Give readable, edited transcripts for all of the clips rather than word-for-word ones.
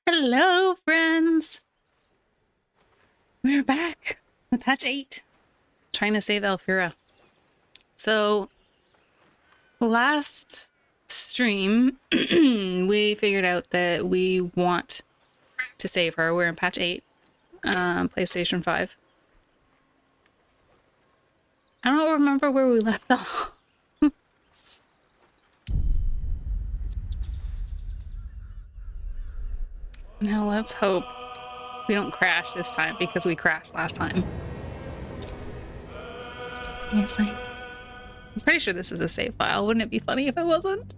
Hello, friends. We're back with patch 8, trying to save Alfira. So, last stream, we figured out that we want to save her. We're in patch 8, PlayStation 5. I don't remember where we left off. Now let's hope we don't crash this time, because we crashed last time. Yes, I'm pretty sure this is a save file. Wouldn't it be funny if it wasn't?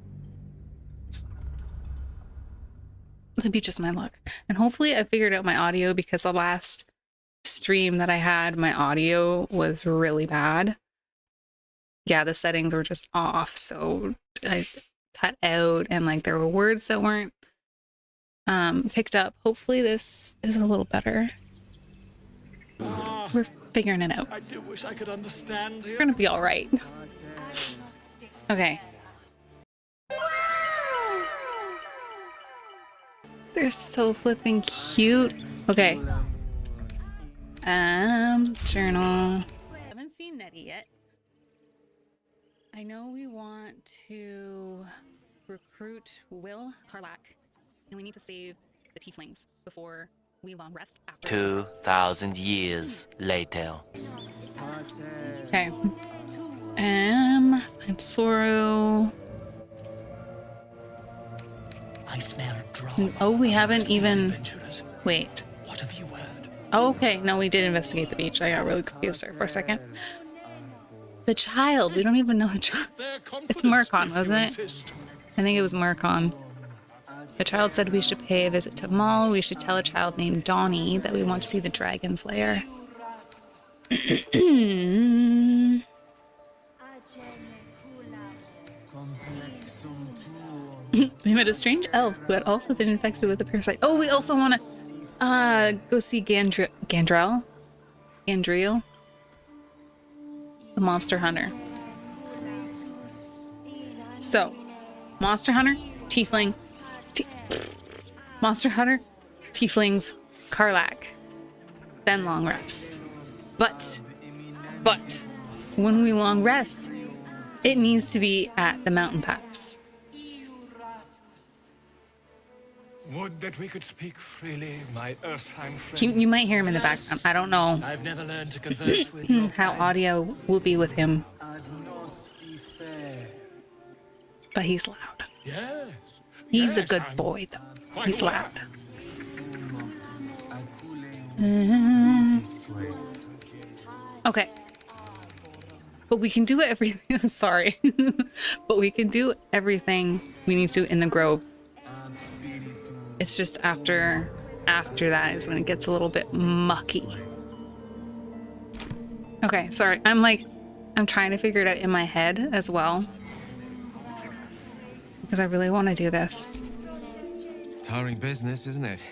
To be just my luck. And hopefully I figured out my audio, because the last stream that I had, my audio was really bad. Yeah, the settings were just off, so I cut out, and like there were words that weren't picked up. Hopefully this is a little better. We're figuring it out. I do wish I could understand you. We're gonna be all right. Okay. They're so flipping cute. Okay. Journal. Haven't seen Nettie yet. I know we want to recruit Will Carlack, and we need to save the tieflings before we long rest after 2,000 years later. Okay. I'm Soru. I smell drama. Oh, we haven't even... Adventurers. Wait. What have you heard? Oh, okay. No, we did investigate the beach. I got really confused there for a second. The child. We don't even know the child. It's Murkon, wasn't it? I think it was Murkon. The child said we should pay a visit to Maul. We should tell a child named Donnie that we want to see the Dragon's Lair. We met a strange elf who had also been infected with a parasite. Oh, we also want to go see Gandrel, the monster hunter. So, monster hunter, tiefling, monster hunter, tieflings, Carlack, then long rest. But when we long rest, it needs to be at the mountain pass. Would that we could speak freely, my Earthheim friend. You might hear him in the background. I don't know I've never learned to converse with you. how audio will be with him, but he's loud. Yes. He's a yes, good I'm boy, though. quite He's aware. loud. Okay. But we can do everything. Sorry. But we can do everything we need to in the grove. It's just after that is when it gets a little bit mucky. Okay, sorry. I'm trying to figure it out in my head as well, because I really want to do this. Tiring business, isn't it?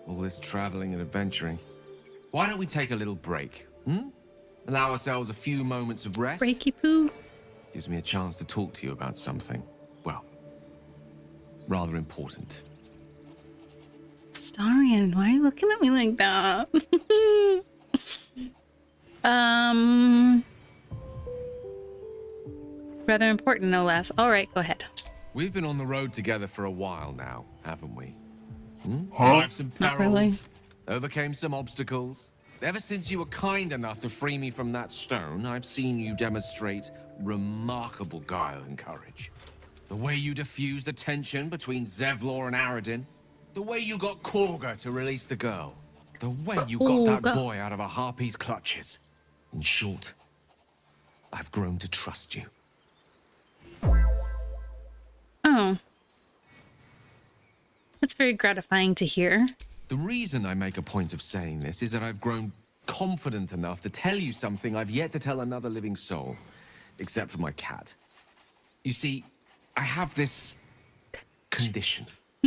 All this traveling and adventuring. Why don't we take a little break? Allow ourselves a few moments of rest. Breaky poo. Gives me a chance to talk to you about something, well, rather important. Starian, why are you looking at me like that? Rather important, no less. All right, go ahead. We've been on the road together for a while now, haven't we? Survived some Not perils, really. overcame some obstacles. Ever since you were kind enough to free me from that stone, I've seen you demonstrate remarkable guile and courage. The way you diffused the tension between Zevlor and Aradin. The way you got Korga to release the girl. The way you got that Korga. boy out of a harpy's clutches. In short, I've grown to trust you. Oh. That's very gratifying to hear. The reason I make a point of saying this is that I've grown confident enough to tell you something I've yet to tell another living soul, except for my cat. You see, I have this condition.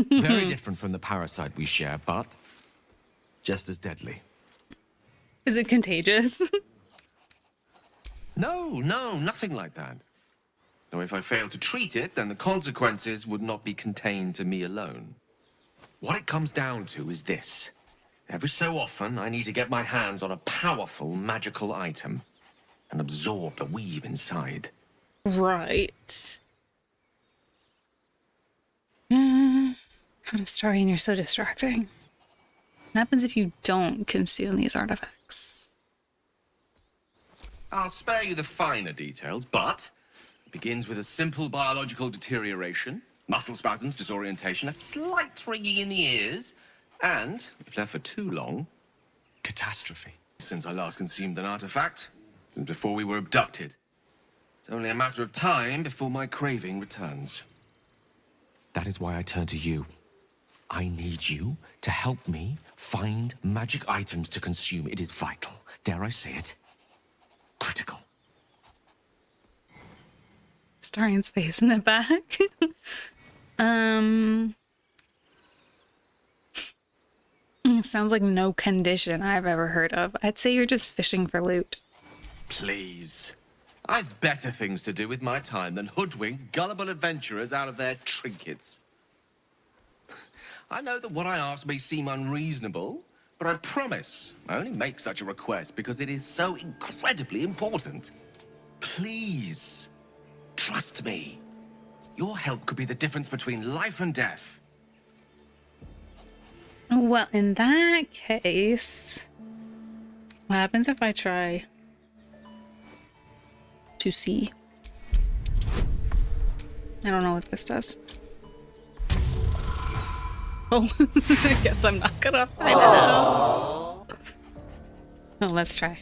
Very different from the parasite we share, but just as deadly. Is it contagious? No, nothing like that. Now, if I fail to treat it, then the consequences would not be contained to me alone. What it comes down to is this. Every so often, I need to get my hands on a powerful magical item and absorb the weave inside. Right. Kind of story, and you're so distracting. What happens if you don't consume these artifacts? I'll spare you the finer details, but it begins with a simple biological deterioration, muscle spasms, disorientation, a slight ringing in the ears, and, if left for too long, catastrophe. Since I last consumed an artifact, since before we were abducted. It's only a matter of time before my craving returns. That is why I turn to you. I need you to help me find magic items to consume. It is vital. Dare I say it? Critical. Starian's face in the back. It sounds like no condition I've ever heard of. I'd say you're just fishing for loot. Please. I've better things to do with my time than hoodwink gullible adventurers out of their trinkets. I know that what I ask may seem unreasonable, but I promise I only make such a request because it is so incredibly important. Please, trust me. Your help could be the difference between life and death. Well, in that case, what happens if I try to see? I don't know what this does. Oh, I guess I'm not gonna find it out. Oh, let's try.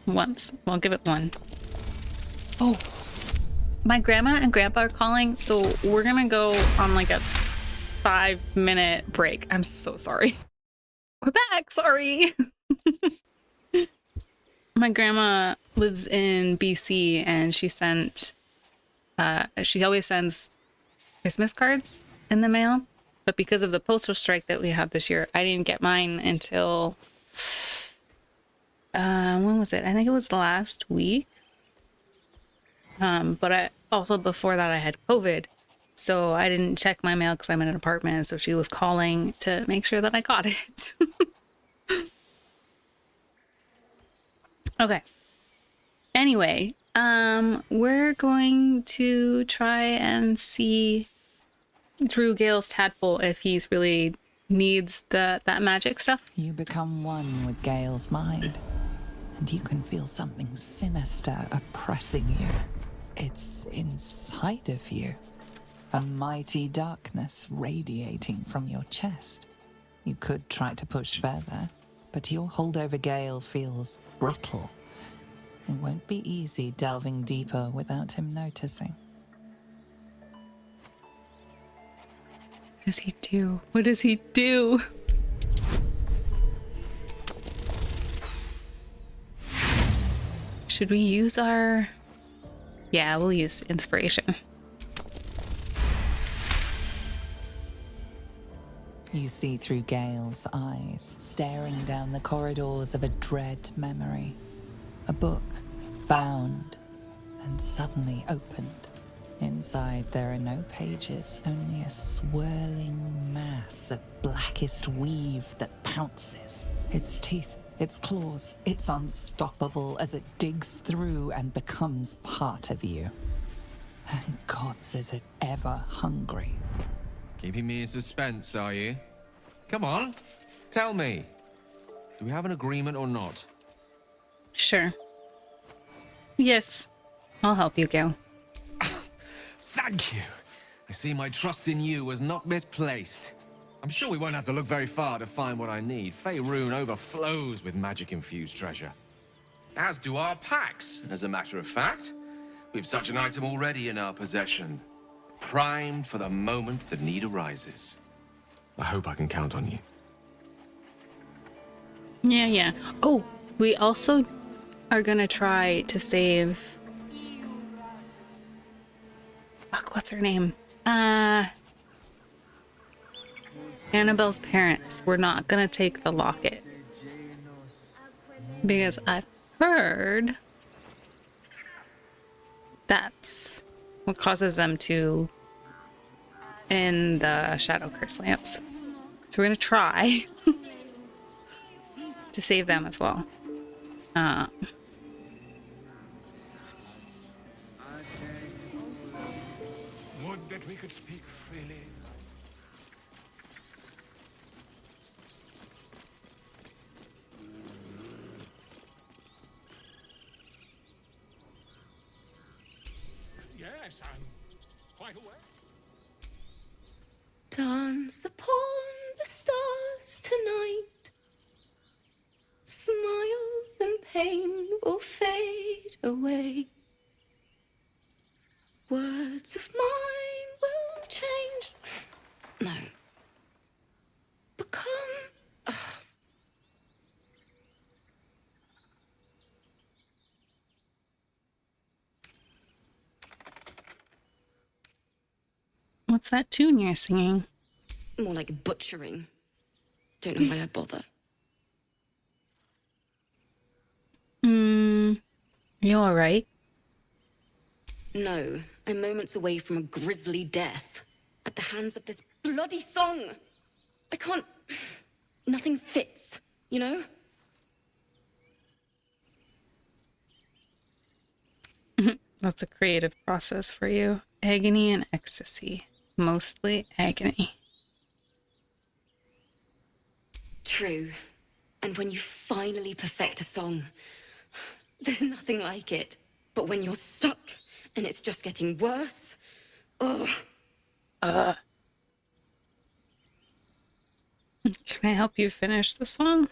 Once. I'll give it one. Oh, my grandma and grandpa are calling, so we're gonna go on like a 5-minute break. I'm so sorry. We're back, sorry. My grandma lives in BC and she always sends Christmas cards in the mail. But because of the postal strike that we had this year, I didn't get mine until, when was it? I think it was last week. But before that I had COVID. So I didn't check my mail because I'm in an apartment. So she was calling to make sure that I got it. Okay. Anyway, we're going to try and see through Gale's tadpole if he's really needs that magic stuff. You become one with Gale's mind, and you can feel something sinister oppressing you. It's inside of you, a mighty darkness radiating from your chest. You could try to push further, but your hold over Gale feels brittle. It won't be easy delving deeper without him noticing. What does he do? What does he do? Should we use our... Yeah, we'll use inspiration. You see through Gale's eyes, staring down the corridors of a dread memory. A book, bound, and suddenly opened. Inside there are no pages, only a swirling mass of blackest weave that pounces. Its teeth, its claws, it's unstoppable as it digs through and becomes part of you. And gods, is it ever hungry. Keeping me in suspense, are you? Come on, tell me. Do we have an agreement or not? Sure. Yes. I'll help you, Gale. Thank you. I see my trust in you was not misplaced. I'm sure we won't have to look very far to find what I need. Faerun overflows with magic-infused treasure. As do our packs, as a matter of fact. We've such an item already in our possession. Primed for the moment the need arises. I hope I can count on you. Yeah. Oh, we also are gonna try to save... Fuck, what's her name? Annabelle's parents. We're not gonna take the locket. Because I've heard that's what causes them to in the Shadow Curse Lance. So we're gonna try to save them as well. Would that we could speak freely. Yes, I'm quite aware. Dance upon the stars tonight. Smiles and pain will fade away. Words of mine will change. No. Become. What's that tune you're singing? More like butchering. Don't know why I bother. You alright? No, I'm moments away from a grisly death. At the hands of this bloody song. I can't. Nothing fits, you know? That's a creative process for you. Agony and ecstasy. Mostly agony. True. And when you finally perfect a song, there's nothing like it. But when you're stuck and it's just getting worse, ugh. Can I help you finish the song?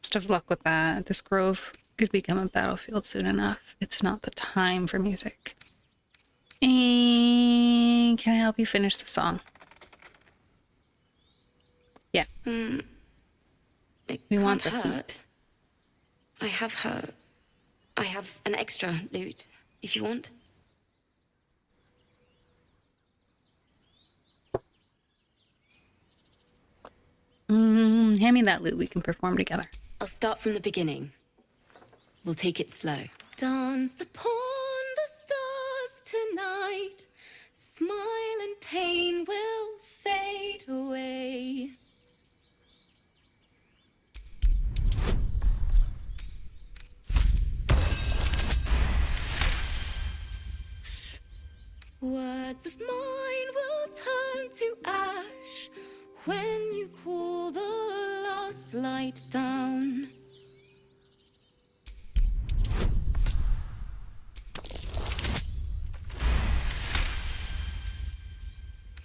Best of luck with that. This grove could become a battlefield soon enough. It's not the time for music. And can I help you finish the song? Yeah. It We can't want the hurt. I have an extra lute, if you want. Hand me that lute. We can perform together. I'll start from the beginning. We'll take it slow. Dance upon the stars tonight. Smile and pain will fade away. Words of mine will turn to ash when you cool the last light down.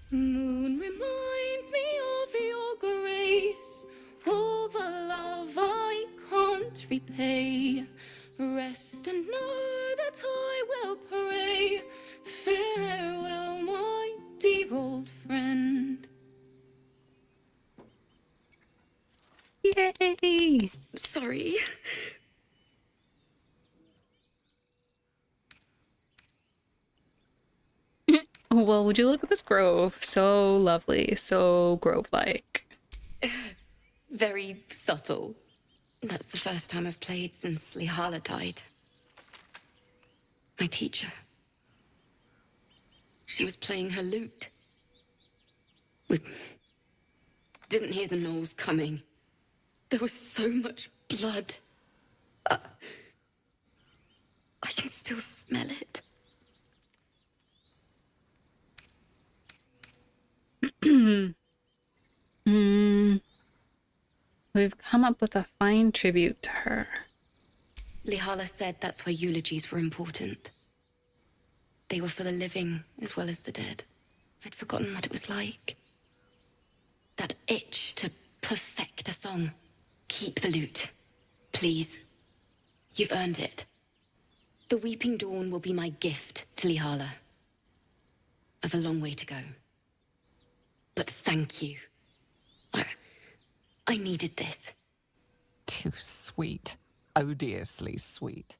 Moon reminds me of your grace, all the love I can't repay. Rest and know that I will pray. Farewell, my dear old friend. Yay! Sorry. Well, would you look at this grove? So lovely, so grove-like. Very subtle. That's the first time I've played since Lihala died. My teacher. She was playing her lute. We didn't hear the gnolls coming. There was so much blood. I can still smell it. We've come up with a fine tribute to her. Lihala said that's why eulogies were important. They were for the living as well as the dead. I'd forgotten what it was like. That itch to perfect a song. Keep the lute, please. You've earned it. The Weeping Dawn will be my gift to Lihala. I've a long way to go. But thank you. I needed this. Too sweet. Odiously sweet.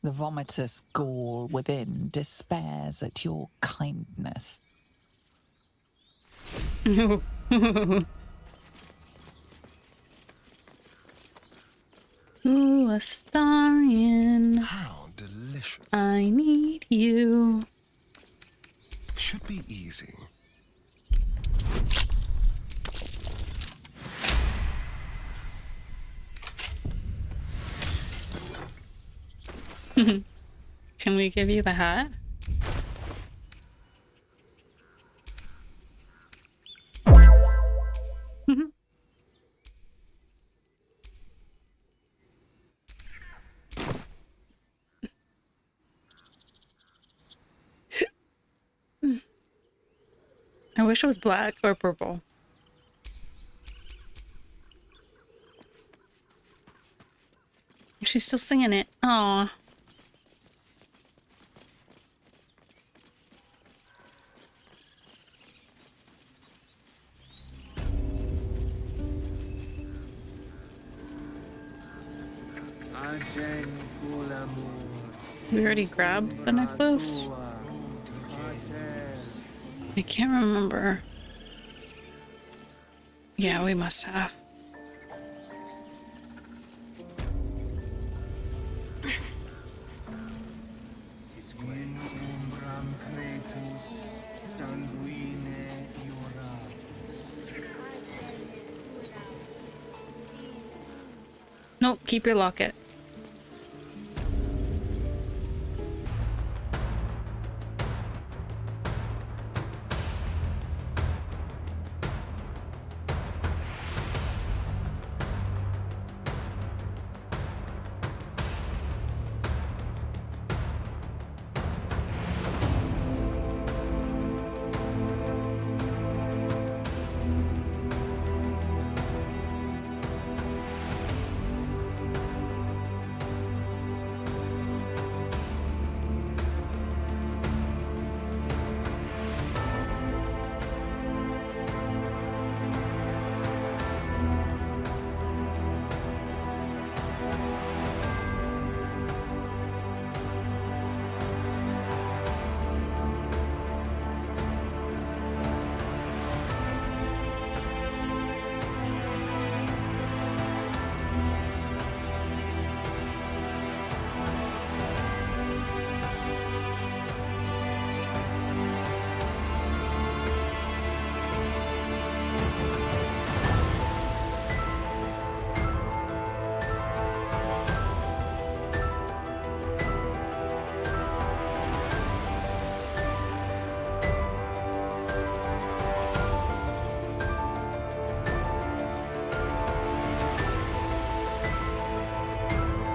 The vomitous gall within despairs at your kindness. Ooh, Astarion. How delicious. I need you. Should be easy. Can we give you the hat? I wish it was black or purple. She's still singing it. Aw. We already grabbed the necklace? I can't remember. Yeah, we must have. Nope, keep your locket.